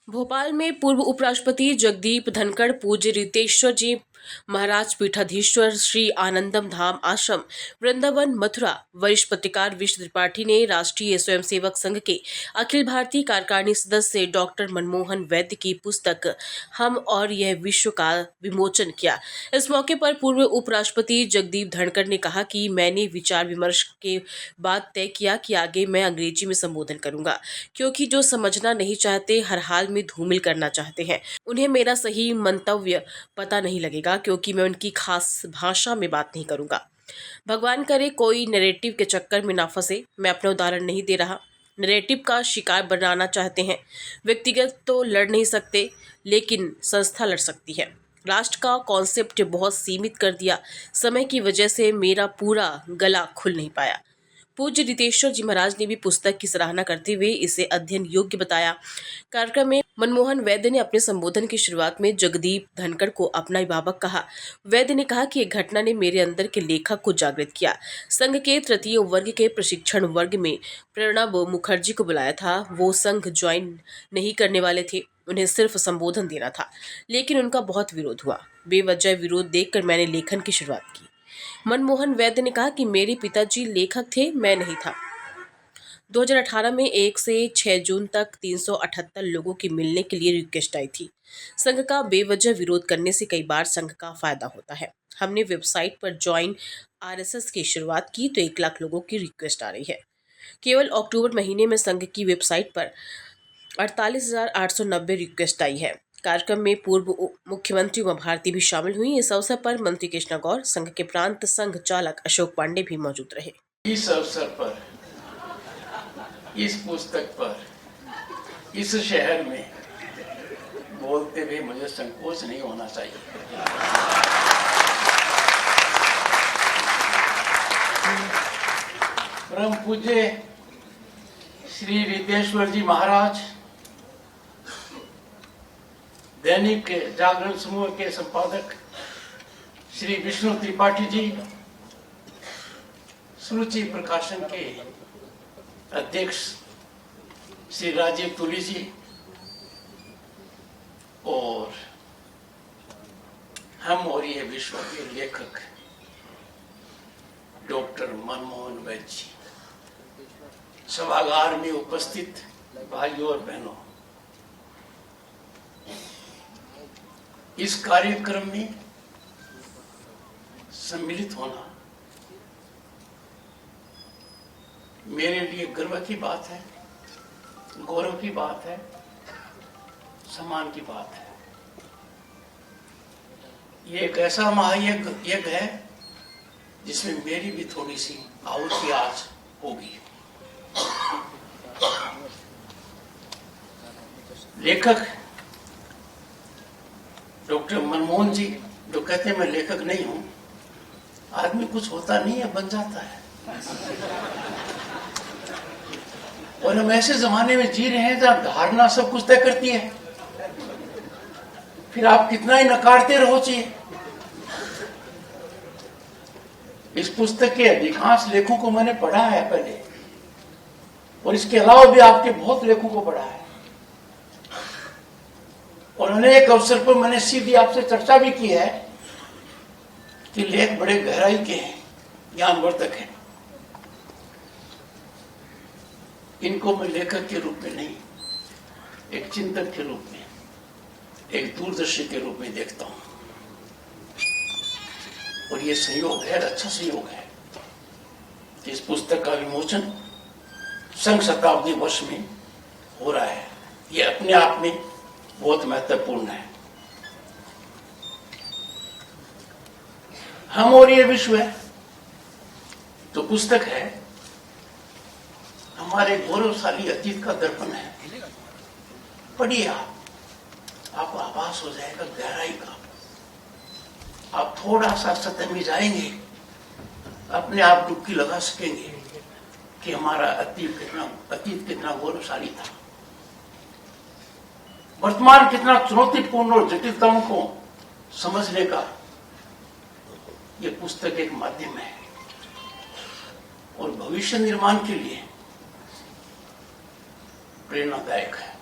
भोपाल में पूर्व उपराष्ट्रपति जगदीप धनखड़ पूज्य रितेश्वर जी महाराज पीठाधीश्वर श्री आनंदम धाम आश्रम वृंदावन मथुरा वरिष्ठ पत्रकार विश्व त्रिपाठी ने राष्ट्रीय स्वयंसेवक संघ के अखिल भारतीय कार्यकारिणी सदस्य डॉक्टर मनमोहन वैद्य की पुस्तक हम और यह विश्व का विमोचन किया। इस मौके पर पूर्व उपराष्ट्रपति जगदीप धनखड़ ने कहा कि मैंने विचार विमर्श के बाद तय किया कि आगे मैं अंग्रेजी में संबोधन करूंगा, क्योंकि जो समझना नहीं चाहते हर हाल में धूमिल करना चाहते हैं, उन्हें मेरा सही मंतव्य पता नहीं लगेगा, क्योंकि मैं उनकी खास भाषा में बात नहीं करूंगा। भगवान करे कोई नैरेटिव के चक्कर में ना फंसे। मैं अपना उदाहरण नहीं दे रहा। नैरेटिव का शिकार बनाना चाहते हैं। व्यक्तिगत तो लड़ नहीं सकते, लेकिन संस्था लड़ सकती है। राष्ट्र का कॉन्सेप्ट बहुत सीमित कर दिया। समय की वजह से मेरा पूरा गला खुल नहीं पाया। पूज्य रितेश्वर जी महाराज ने भी पुस्तक की सराहना करते हुए इसे अध्ययन योग्य बताया। कार्यक्रम में मनमोहन वैद्य ने अपने संबोधन की शुरुआत में जगदीप धनखड़ को अपना अभिभावक कहा। वैद्य ने कहा कि एक घटना ने मेरे अंदर के लेखक को जागृत किया। संघ के तृतीय वर्ग के प्रशिक्षण वर्ग में प्रणब मुखर्जी को बुलाया था। वो संघ ज्वाइन नहीं करने वाले थे, उन्हें सिर्फ संबोधन देना था, लेकिन उनका बहुत विरोध हुआ। बेवजह विरोध देखकर मैंने लेखन की शुरुआत की। मनमोहन वैद्य ने कहा कि मेरे पिताजी लेखक थे, मैं नहीं था। 2018 में 1 से 6 जून तक 378 लोगों की मिलने के लिए रिक्वेस्ट आई थी। संघ का बेवजह विरोध करने से कई बार संघ का फायदा होता है। हमने वेबसाइट पर ज्वाइन आरएसएस की शुरुआत की तो 1 लाख लोगों की रिक्वेस्ट आ रही है। केवल अक्टूबर महीने में संघ की वेबसाइट पर 48,890 रिक्वेस्ट आई है। कार्यक्रम में पूर्व मुख्यमंत्री उमा भारती भी शामिल हुई। इस अवसर पर मंत्री कृष्णा गौर, संघ के प्रांत संघ चालक अशोक पांडे भी मौजूद रहे। इस अवसर पर, इस पुस्तक पर, इस शहर में बोलते हुए मुझे संकोच नहीं होना चाहिए। परम पूज्य श्री रितेश्वर जी महाराज, दैनिक जागरण समूह के संपादक श्री विष्णु त्रिपाठी जी, सुरुचि प्रकाशन के अध्यक्ष श्री राजीव तुली जी और हम और ये विश्व के लेखक डॉक्टर मनमोहन वैद्य जी, सभागार में उपस्थित भाइयों और बहनों, इस कार्यक्रम में सम्मिलित होना मेरे लिए गर्व की बात है, गौरव की बात है, सम्मान की बात है। ये एक ऐसा महायज्ञ है जिसमें मेरी भी थोड़ी सी आहुति आज होगी। लेखक डॉक्टर मनमोहन जी जो कहते हैं मैं लेखक नहीं हूं, आदमी कुछ होता नहीं है, बन जाता है। और हम ऐसे जमाने में जी रहे हैं जहां धारणा सब कुछ तय करती है, फिर आप कितना ही नकारते रहो चाहिए। इस पुस्तक के अधिकांश लेखों को मैंने पढ़ा है पहले, और इसके अलावा भी आपके बहुत लेखों को पढ़ा है, और अनेक अवसर पर मैंने सीधी आपसे चर्चा भी की है कि लेख बड़े गहराई के हैं, ज्ञानवर्धक हैं। इनको मैं लेखक के रूप में नहीं, एक चिंतक के रूप में, एक दूरदर्शी के रूप में देखता हूं। और ये संयोग है, अच्छा संयोग है कि इस पुस्तक का विमोचन संघ शताब्दी वर्ष में हो रहा है। ये अपने आप में बहुत महत्वपूर्ण है। हम और ये विश्व है तो पुस्तक है, हमारे गौरवशाली अतीत का दर्पण है। पढ़िए, आपको आभास हो जाएगा गहराई का। आप थोड़ा सा सतह में जाएंगे, अपने आप डुबकी लगा सकेंगे कि हमारा अतीत कितना गौरवशाली था, वर्तमान कितना चुनौतीपूर्ण और जटिलताओं को समझने का ये पुस्तक एक माध्यम है, और भविष्य निर्माण के लिए प्रेरणादायक है।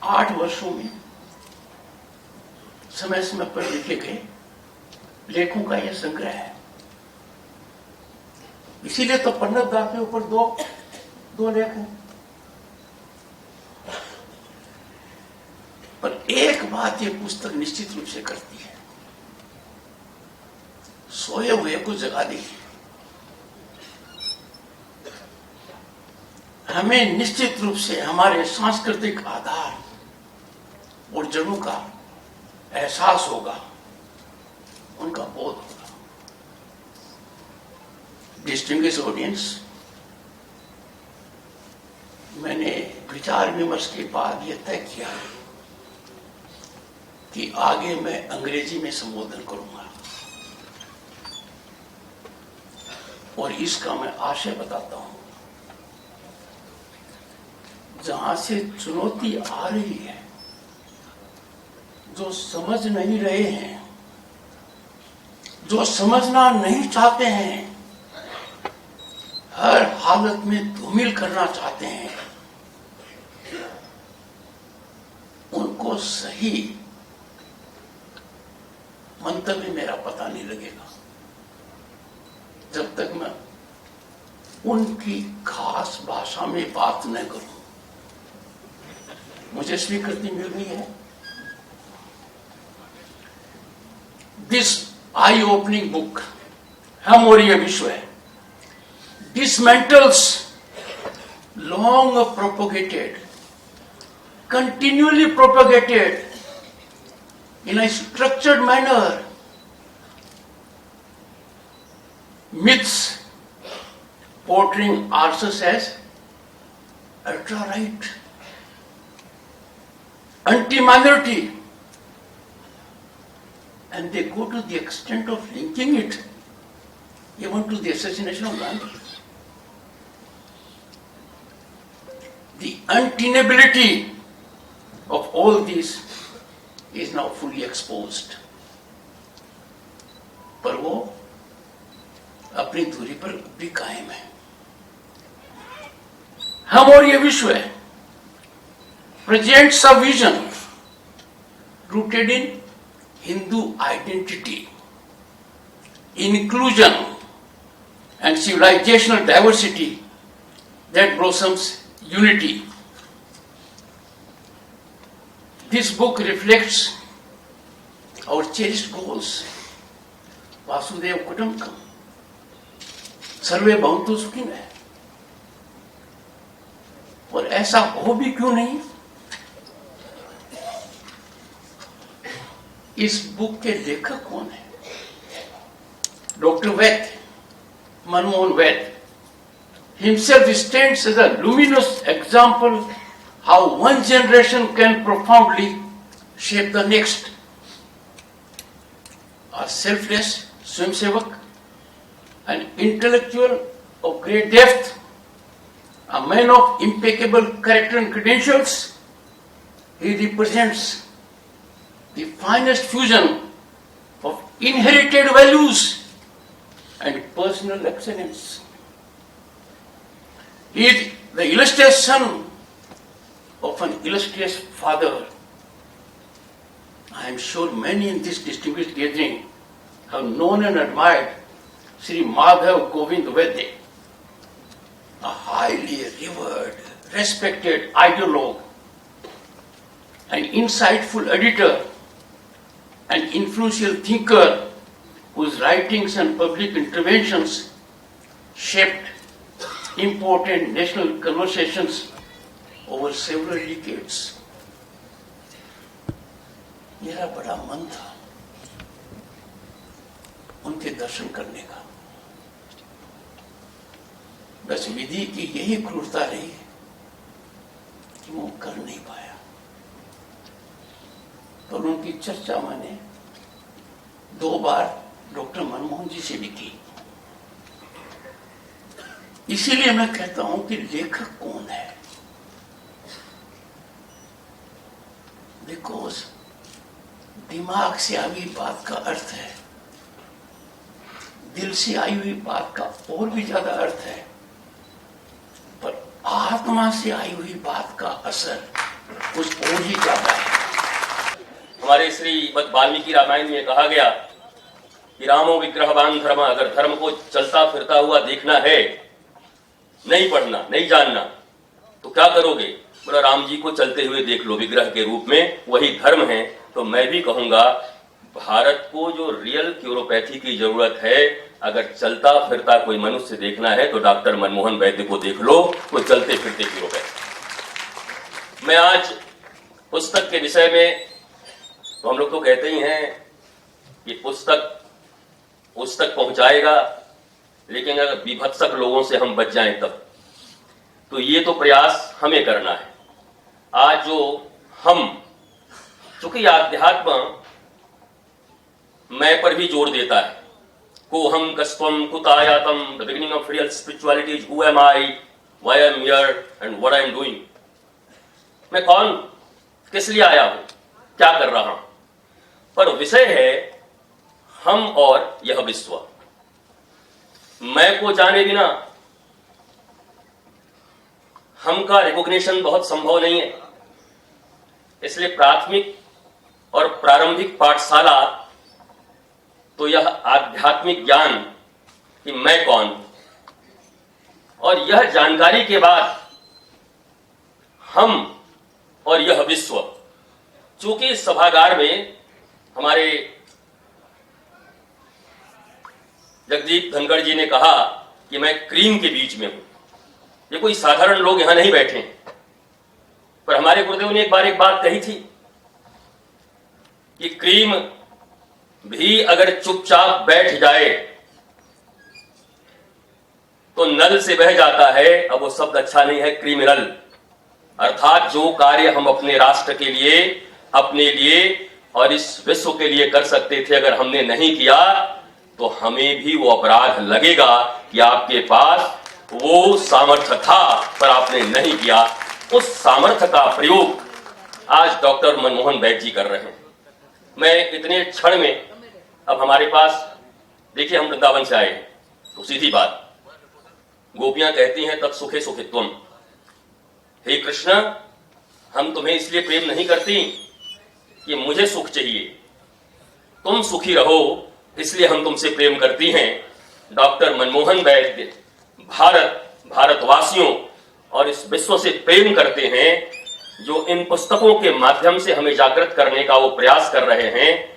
8 वर्षों में समय समय पर लिखे गए लेखों का यह संग्रह है। इसीलिए तो पंडित दा के ऊपर दो लेख हैं। पर एक बात ये पुस्तक निश्चित रूप से करती है, सोए हुए को जगा दी। हमें निश्चित रूप से हमारे सांस्कृतिक आधार और जड़ों का एहसास होगा, उनका बोध होगा। डिस्टिंग्विश्ड ऑडियंस, मैंने विचार विमर्श के बाद यह तय किया कि आगे मैं अंग्रेजी में संबोधन करूंगा और इसका मैं आशय बताता हूं। जहां से चुनौती आ रही है, जो समझ नहीं रहे हैं, जो समझना नहीं चाहते हैं, हर हालत में धूमिल करना चाहते हैं, उनको सही मंतव्य मेरा पता नहीं लगेगा जब तक मैं उनकी खास भाषा में बात न करूं। मुझे स्वीकृति मिल गई है। दिस आई ओपनिंग बुक, हम और ये विश्व है, dismantles long propagated, continually propagated in a structured manner myths portraying ourselves as ultra-right, anti-minority, and they go to the extent of linking it even to the assassination of Gandhi. The untenability of all this is now fully exposed. पर वो अपनी दूरी पर भी कायम है। हम और ये विश्व है presents a vision rooted in Hindu identity, inclusion, and civilizational diversity that blossoms unity. This book reflects our cherished goals. Vasudev Kutumbakam, सर्वे भवन्तु सुखिनः। और ऐसा हो भी क्यों नहीं? इस बुक के लेखक कौन है? Doctor Vaidya, Manmohan Vaidya himself stands as a luminous example how one generation can profoundly shape the next. A selfless swamsevak, an intellectual of great depth, a man of impeccable character and credentials, he represents the finest fusion of inherited values and personal excellence. He is the illustrious son of an illustrious father. I am sure many in this distinguished gathering have known and admired Sri Madhav Govind Vaidya, a highly revered, respected ideologue, an insightful editor, an influential thinker whose writings and public interventions shaped important national conversations over several decades. मेरा बड़ा मन था उनके दर्शन करने का, बस विधि की यही क्रूरता रही कि वो कर नहीं पाया। तो उनकी चर्चा मैंने 2 बार डॉक्टर मनमोहन जी से भी की। इसीलिए मैं कहता हूं कि लेखक कौन है? बिकॉज दिमाग से आई हुई बात का अर्थ है, दिल से आई हुई बात का और भी ज्यादा अर्थ है, पर आत्मा से आई हुई बात का असर कुछ और ही ज्यादा है। हमारे श्रीमद् वाल्मीकि रामायण में कहा गया कि रामो विग्रहवान धर्म, अगर धर्म को चलता फिरता हुआ देखना है, नहीं पढ़ना, नहीं जानना, तो क्या करोगे? बोला राम जी को चलते हुए देख लो विग्रह के रूप में, वही धर्म है। तो मैं भी कहूंगा भारत को जो रियल क्यूरोपैथी की जरूरत है, अगर चलता फिरता कोई मनुष्य देखना है तो डॉक्टर मनमोहन वैद्य को देख लो, वो चलते फिरते क्यूरोपैथी। मैं आज पुस्तक के विषय में, तो हम लोग तो कहते ही हैं कि पुस्तक उस तक पहुंचाएगा, लेकिन अगर विभत्सक लोगों से हम बच जाएं तब, तो ये तो प्रयास हमें करना है। आज जो हम, चूंकि अध्यात्म मैं पर भी जोर देता है, को हम कस्त्वम कुतायातम, the beginning of real spirituality is who am I, why I am here and what I am doing. मैं कौन, किस लिए आया हूं, क्या कर रहा हूं। पर विषय है हम और यह विश्व। मैं को जाने बिना हम का रिकॉग्निशन बहुत संभव नहीं है। इसलिए प्राथमिक और प्रारंभिक पाठशाला तो यह आध्यात्मिक ज्ञान कि मैं कौन, और यह जानकारी के बाद हम और यह विश्व। चूंकि इस सभागार में हमारे जगदीप धनखड़ जी ने कहा कि मैं क्रीम के बीच में हूं, ये कोई साधारण लोग यहां नहीं बैठे, पर हमारे गुरुदेव ने एक बार एक बात कही थी कि क्रीम भी अगर चुपचाप बैठ जाए तो नल से बह जाता है। अब वो शब्द अच्छा नहीं है, क्रिमिनल, अर्थात जो कार्य हम अपने राष्ट्र के लिए, अपने लिए और इस विश्व के लिए कर सकते थे, अगर हमने नहीं किया तो हमें भी वो अपराध लगेगा कि आपके पास वो सामर्थ्य था पर आपने नहीं किया। उस सामर्थ्य का प्रयोग आज डॉक्टर मनमोहन वैद्य जी कर रहे हैं। मैं इतने क्षण में, अब हमारे पास देखिए, हम वृंदावन से आए हैं, तो सीधी बात, गोपियां कहती हैं तत् सुखे सुखित्वम, हे कृष्ण हम तुम्हें इसलिए प्रेम नहीं करती कि मुझे सुख चाहिए, तुम सुखी रहो इसलिए हम तुमसे प्रेम करती हैं। डॉक्टर मनमोहन वैद्य भारतवासियों और इस विश्व से प्रेम करते हैं, जो इन पुस्तकों के माध्यम से हमें जागृत करने का वो प्रयास कर रहे हैं।